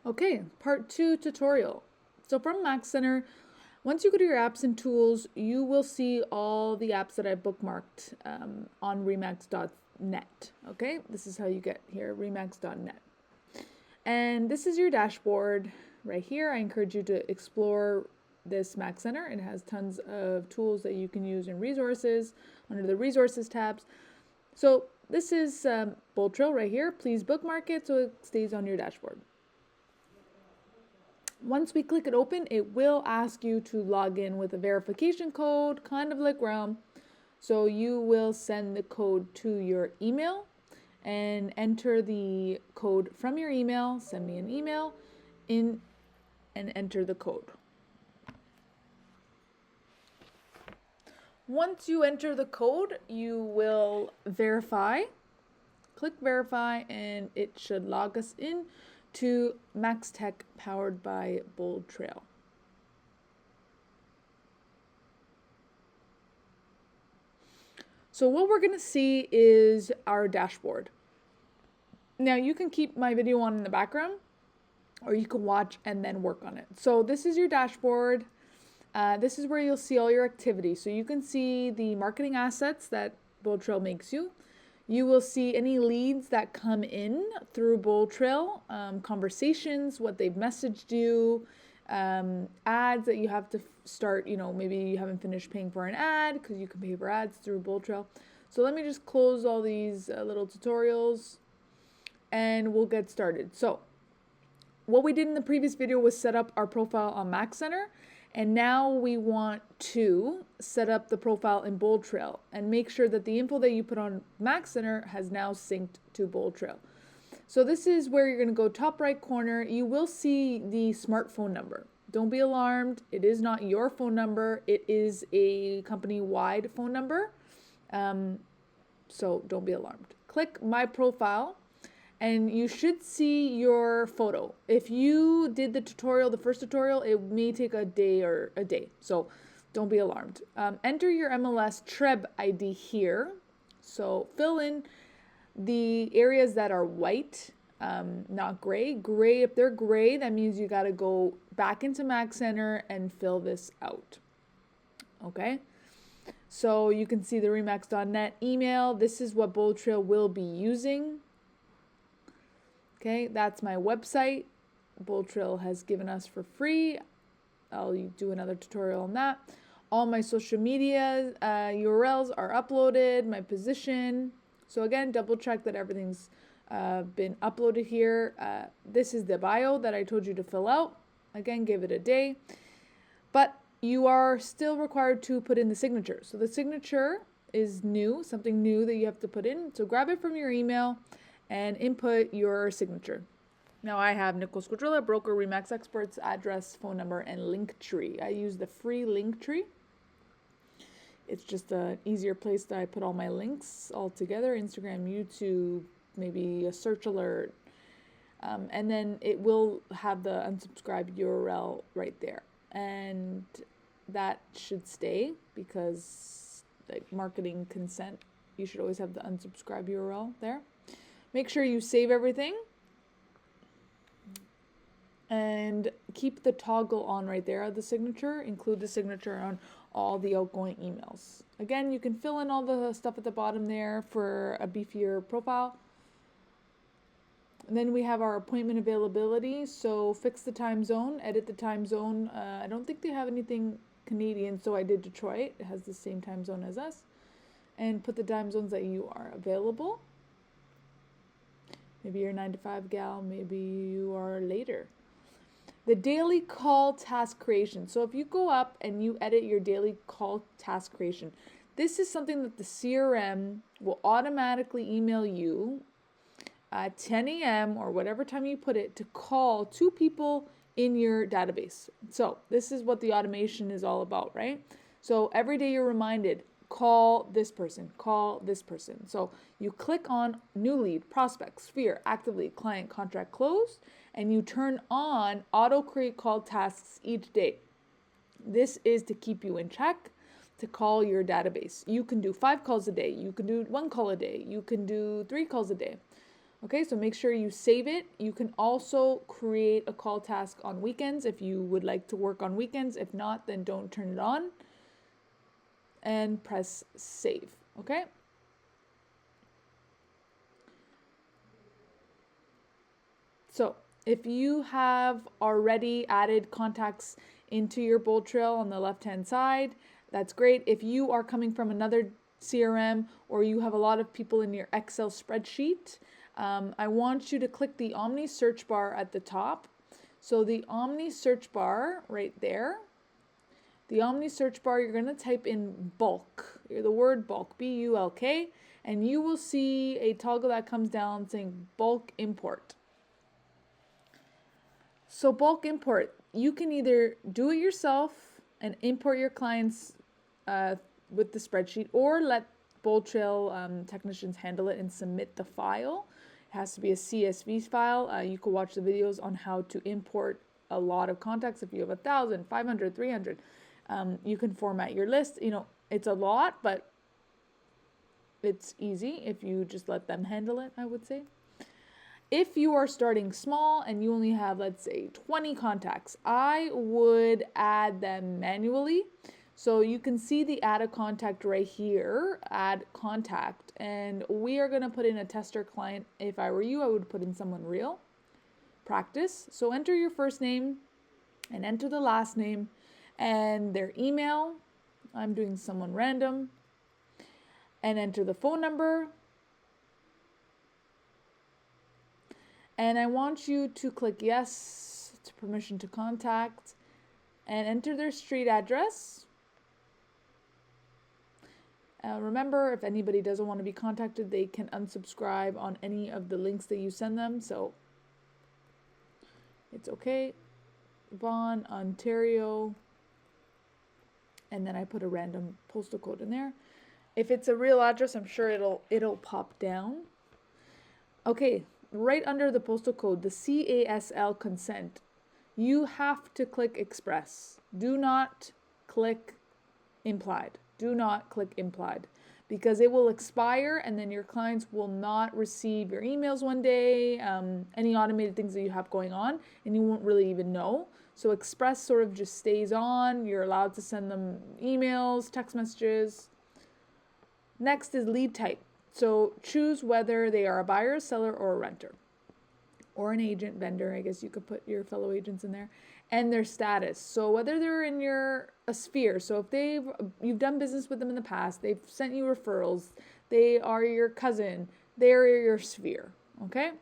Okay, part 2 tutorial. So from Mac Center, once you go to your apps and tools, you will see all the apps that I bookmarked on remax.net. Okay, this is how you get here, remax.net. And this is your dashboard right here. I encourage you to explore this Mac Center. It has tons of tools that you can use in resources under the resources tabs. So this is Boldtrail right here. Please bookmark it so it stays on your dashboard. Once we click it open, it will ask you to log in with a verification code, kind of like Realm. So you will send the code to your email and enter the code from your email, send me an email in and enter the code. Once you enter the code, you will verify, click verify, and it should log us in to Max Tech powered by Boldtrail. So what we're going to see is our dashboard. Now you can keep my video on in the background or you can watch and then work on it. So this is your dashboard. This is where you'll see all your activity. So you can see the marketing assets that Boldtrail makes you. You will see any leads that come in through Boldtrail, conversations, what they've messaged you, ads that you have to start, maybe you haven't finished paying for an ad because you can pay for ads through Boldtrail. So let me just close all these little tutorials and we'll get started. So what we did in the previous video was set up our profile on Mac Center. And now we want to set up the profile in Boldtrail and make sure that the info that you put on Mac Center has now synced to Boldtrail. So this is where you're going to go top right corner. You will see the smartphone number. Don't be alarmed. It is not your phone number. It is a company-wide phone number. So don't be alarmed. Click My Profile. And you should see your photo. If you did the first tutorial, it may take a day. So don't be alarmed. Enter your MLS TREB ID here. So fill in the areas that are white, not gray. Gray, if they're gray, that means you gotta go back into Mac Center and fill this out. Okay? So you can see the remax.net email. This is what Boldtrail will be using. Okay, that's my website. Boldtrail has given us for free. I'll do another tutorial on that. All my social media URLs are uploaded, my position. So again, double check that everything's been uploaded here. This is the bio that I told you to fill out. Again, give it a day. But you are still required to put in the signature. So the signature is new, something new that you have to put in. So grab it from your email and input your signature. Now I have Nicole Squadrilla, broker, Remax Experts, address, phone number, and Linktree. I use the free Linktree. It's just an easier place that I put all my links all together, Instagram, YouTube, maybe a search alert. And then it will have the unsubscribe URL right there. And that should stay because like marketing consent, you should always have the unsubscribe URL there. Make sure you save everything and keep the toggle on right there of the signature. Include the signature on all the outgoing emails. Again, you can fill in all the stuff at the bottom there for a beefier profile. And then we have our appointment availability. So fix the time zone, edit the time zone. I don't think they have anything Canadian, so I did Detroit. It has the same time zone as us. And put the time zones that you are available. Maybe you're 9 to 5 gal, maybe you are later. The daily call task creation. So if you go up and you edit your daily call task creation, this is something that the CRM will automatically email you at 10 a.m. or whatever time you put it to call 2 people in your database. So this is what the automation is all about, right? So every day you're reminded, call this person, call this person. So you click on new lead, prospect, sphere, active lead, client, contract closed, and you turn on auto create call tasks each day. This is to keep you in check, to call your database. You can do 5 calls a day. You can do 1 call a day. You can do 3 calls a day. Okay, so make sure you save it. You can also create a call task on weekends if you would like to work on weekends. If not, then don't turn it on and press save. Okay. So if you have already added contacts into your Boldtrail on the left-hand side, that's great. If you are coming from another CRM or you have a lot of people in your Excel spreadsheet, I want you to click the Omni search bar at the top. So the Omni search bar right there, the Omni search bar, you're going to type in bulk, the word bulk, B-U-L-K, and you will see a toggle that comes down saying bulk import. So bulk import, you can either do it yourself and import your clients with the spreadsheet, or let Boldtrail technicians handle it and submit the file. It has to be a CSV file. You can watch the videos on how to import a lot of contacts. If you have 1,000, 500, 300, you can format your list. You know, it's a lot, but it's easy if you just let them handle it, I would say. If you are starting small and you only have, let's say, 20 contacts, I would add them manually. So you can see the add a contact right here, add contact, and we are going to put in a tester client. If I were you, I would put in someone real. Practice. So enter your first name and enter the last name and their email. I'm doing someone random. And enter the phone number. And I want you to click yes to permission to contact and enter their street address. Remember, if anybody doesn't want to be contacted, they can unsubscribe on any of the links that you send them. So it's okay. Vaughan, Ontario. And then I put a random postal code in there. If it's a real address, I'm sure it'll pop down. Okay. Right under the postal code, the CASL consent, you have to click express. Do not click implied. Do not click implied, because it will expire and then your clients will not receive your emails one day, any automated things that you have going on, and you won't really even know. So express sort of just stays on. You're allowed to send them emails, text messages. Next is lead type. So choose whether they are a buyer, seller, or a renter, or an agent, vendor. I guess you could put your fellow agents in there, and their status. So whether they're in a sphere. So if you've done business with them in the past, they've sent you referrals, they are your cousin, they're your sphere. Okay.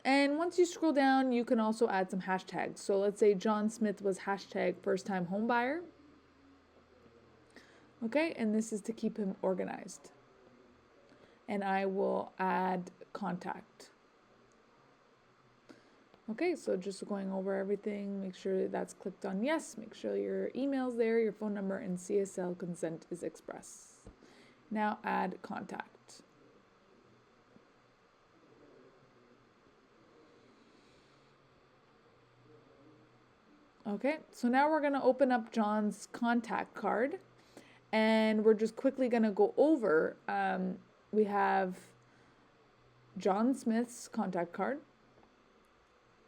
And once you scroll down, you can also add some hashtags. So let's say John Smith was hashtag first time home buyer. Okay. And this is to keep him organized. And I will add contact. Okay, so just going over everything, make sure that's clicked on yes, make sure your email's there, your phone number, and CSL consent is express. Now add contact. Okay, so now we're going to open up John's contact card, and we're just quickly going to go over, we have John Smith's contact card.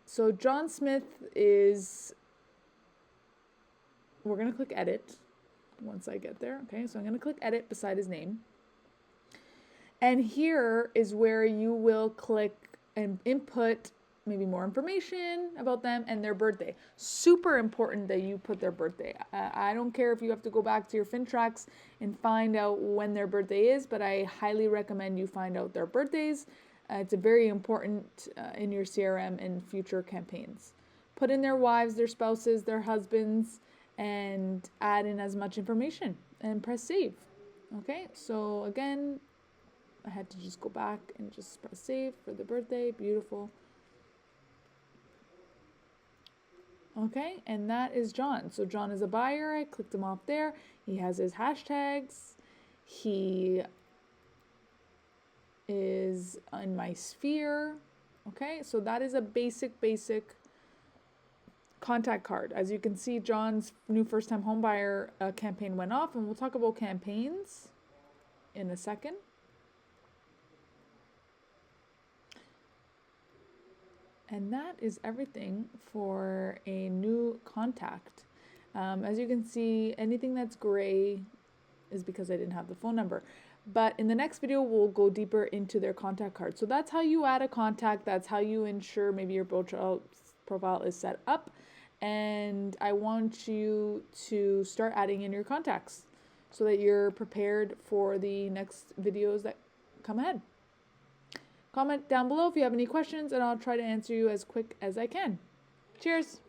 So John Smith is, we're going to click edit once I get there. Okay, so I'm going to click edit beside his name. And here is where you will click and input maybe more information about them and their birthday. Super important that you put their birthday. I don't care if you have to go back to your FinTrax and find out when their birthday is, but I highly recommend you find out their birthdays. It's very important in your CRM and future campaigns. Put in their wives, their spouses, their husbands, and add in as much information and press save. Okay, so again, I had to just go back and just press save for the birthday. Beautiful. Okay, and that is John. So John is a buyer. I clicked him off there. He has his hashtags. He is in my sphere. Okay, so that is a basic contact card. As you can see, John's new first-time homebuyer campaign went off, and we'll talk about campaigns in a second. And that is everything for a new contact. As you can see, anything that's gray is because I didn't have the phone number. But in the next video, we'll go deeper into their contact card. So that's how you add a contact. That's how you ensure maybe your Boldtrail profile is set up. And I want you to start adding in your contacts so that you're prepared for the next videos that come ahead. Comment down below if you have any questions, and I'll try to answer you as quick as I can. Cheers!